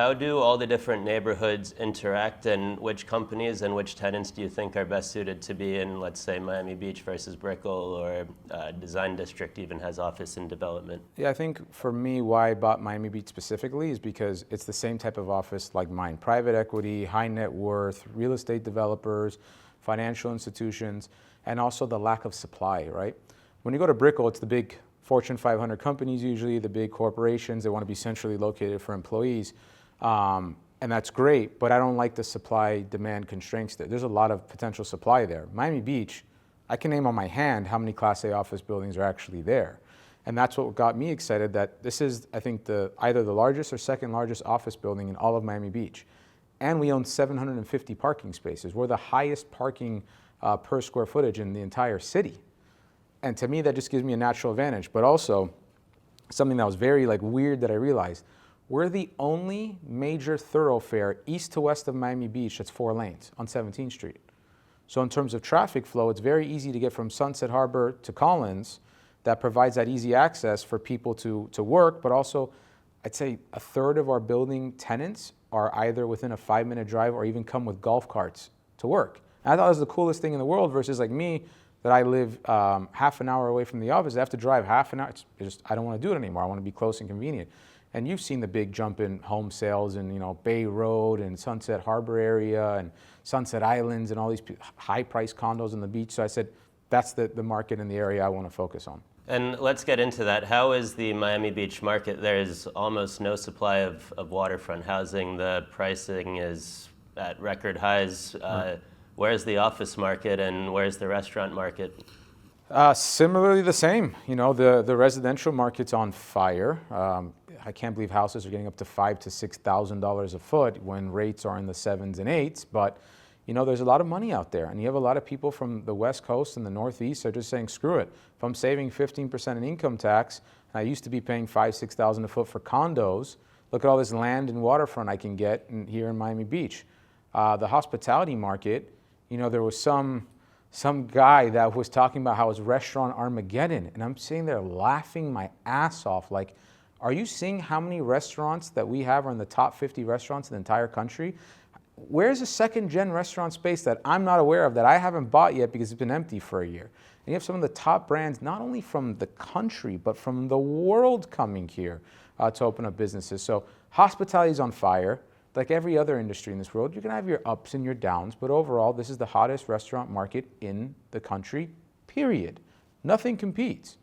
how do all the different neighborhoods interact, and which companies and which tenants do you think are best suited to be in, let's say, Miami Beach versus Brickell, or Design District even has office in development? Yeah, I think for me, why I bought Miami Beach specifically is because it's the same type of office like mine. Private equity, high net worth, real estate developers, financial institutions, and also the lack of supply, right? When you go to Brickell, it's the big Fortune 500 companies, usually the big corporations. They want to be centrally located for employees. And that's great, but I don't like the supply-demand constraints there. There's a lot of potential supply there. Miami Beach, I can name on my hand how many Class A office buildings are actually there. And that's what got me excited, that this is, I think, either the largest or second largest office building in all of Miami Beach. And we own 750 parking spaces. We're the highest parking per square footage in the entire city. And to me, that just gives me a natural advantage. But also, something that was very weird that I realized, we're the only major thoroughfare east to west of Miami Beach that's 4 lanes on 17th Street. So in terms of traffic flow, it's very easy to get from Sunset Harbor to Collins. That provides that easy access for people to work, but also I'd say a third of our building tenants are either within a 5-minute drive or even come with golf carts to work. And I thought it was the coolest thing in the world versus like me, that I live half an hour away from the office. I have to drive half an hour. It's just, I don't want to do it anymore. I want to be close and convenient. And you've seen the big jump in home sales in Bay Road and Sunset Harbor area and Sunset Islands and all these high-priced condos on the beach. So I said, that's the market in the area I want to focus on. And let's get into that. How is the Miami Beach market? There is almost no supply of waterfront housing. The pricing is at record highs. Where's the office market and where's the restaurant market? Similarly the same. The residential market's on fire. I can't believe houses are getting up to $5,000 to $6,000 a foot when rates are in the 7s and 8s. But there's a lot of money out there, and you have a lot of people from the West Coast and the Northeast are just saying, screw it. If I'm saving 15% in income tax, and I used to be paying $5,000 to $6,000 a foot for condos, look at all this land and waterfront I can get here in Miami Beach. The hospitality market. There was some guy that was talking about how it's restaurant Armageddon, and I'm sitting there laughing my ass off. Like, are you seeing how many restaurants that we have are in the top 50 restaurants in the entire country? Where's a second-gen restaurant space that I'm not aware of that I haven't bought yet because it's been empty for a year? And you have some of the top brands, not only from the country, but from the world coming here to open up businesses. So hospitality is on fire. Like every other industry in this world, you're going to have your ups and your downs, but overall, this is the hottest restaurant market in the country, period. Nothing competes.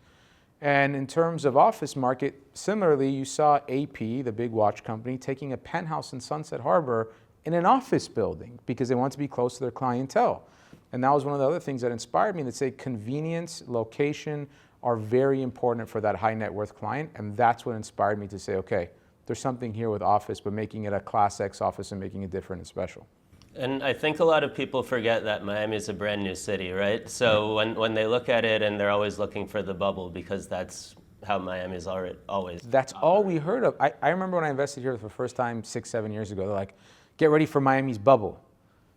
And in terms of office market, similarly, you saw AP, the big watch company, taking a penthouse in Sunset Harbor in an office building because they want to be close to their clientele. And that was one of the other things that inspired me, to say convenience, location are very important for that high net worth client. And that's what inspired me to say, okay, there's something here with office, but making it a Class X office and making it different and special. And I think a lot of people forget that Miami is a brand new city, right? So when they look at it, and they're always looking for the bubble because that's how Miami is always. That's all we heard of. I remember when I invested here for the first time 6-7 years ago, they're like, get ready for Miami's bubble.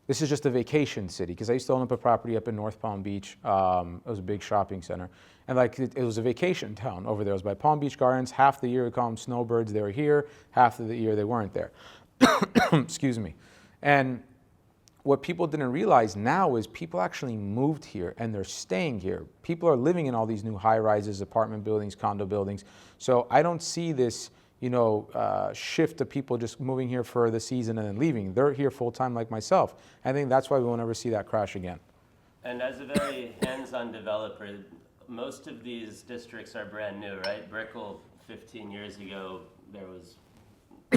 This is just a vacation city, because I used to own up a property up in North Palm Beach. It was a big shopping center. And it was a vacation town over there. It was by Palm Beach Gardens. Half the year we call them snowbirds, they were here. Half of the year they weren't there. Excuse me. And what people didn't realize now is people actually moved here and they're staying here. People are living in all these new high-rises, apartment buildings, condo buildings. So I don't see this shift of people just moving here for the season and then leaving. They're here full-time like myself. I think that's why we won't ever see that crash again. And as a very hands-on developer, most of these districts are brand new, right? Brickell 15 years ago, there was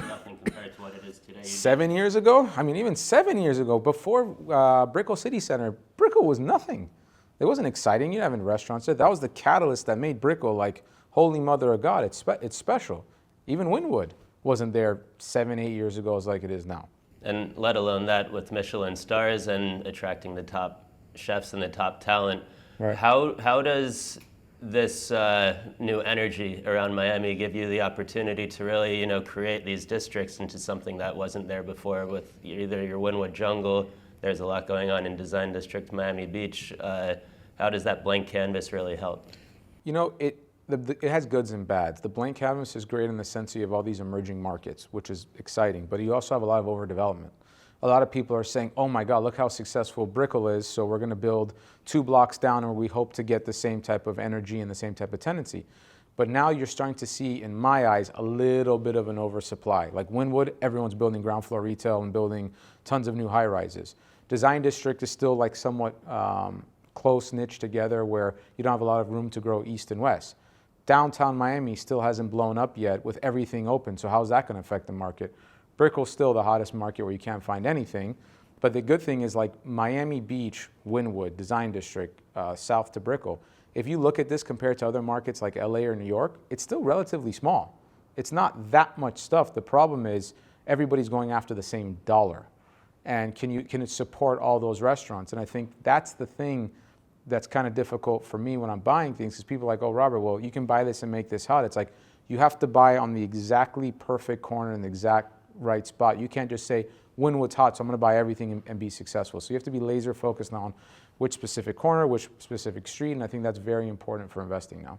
nothing compared to what it is today. 7 years ago? I mean, even 7 years ago, before Brickell City Center, Brickell was nothing. It wasn't exciting. You didn't have any restaurants there. That was the catalyst that made Brickell like holy mother of God. It's special. Even Wynwood wasn't there 7-8 years ago as like it is now. And let alone that with Michelin stars and attracting the top chefs and the top talent. Right. How does this new energy around Miami give you the opportunity to really, create these districts into something that wasn't there before with either your Wynwood Jungle? There's a lot going on in Design District, Miami Beach. How does that blank canvas really help? it has goods and bads. The blank canvas is great in the sense you have all these emerging markets, which is exciting, but you also have a lot of overdevelopment. A lot of people are saying, oh my God, look how successful Brickell is, so we're going to build 2 blocks down and we hope to get the same type of energy and the same type of tenancy. But now you're starting to see, in my eyes, a little bit of an oversupply. Like Wynwood, everyone's building ground floor retail and building tons of new high rises. Design District is still like somewhat close niche together where you don't have a lot of room to grow east and west. Downtown Miami still hasn't blown up yet with everything open, so how's that going to affect the market? Brickell's still the hottest market where you can't find anything, but the good thing is like Miami Beach, Wynwood, Design District, south to Brickell, if you look at this compared to other markets like LA or New York, it's still relatively small. It's not that much stuff. The problem is everybody's going after the same dollar. And can it support all those restaurants? And I think that's the thing that's kind of difficult for me when I'm buying things, because people are like, oh, Robert, well, you can buy this and make this hot. It's like, you have to buy on the exactly perfect corner in the exact right spot. You can't just say, Wynwood's hot, so I'm going to buy everything and be successful. So you have to be laser focused on which specific corner, which specific street, and I think that's very important for investing now.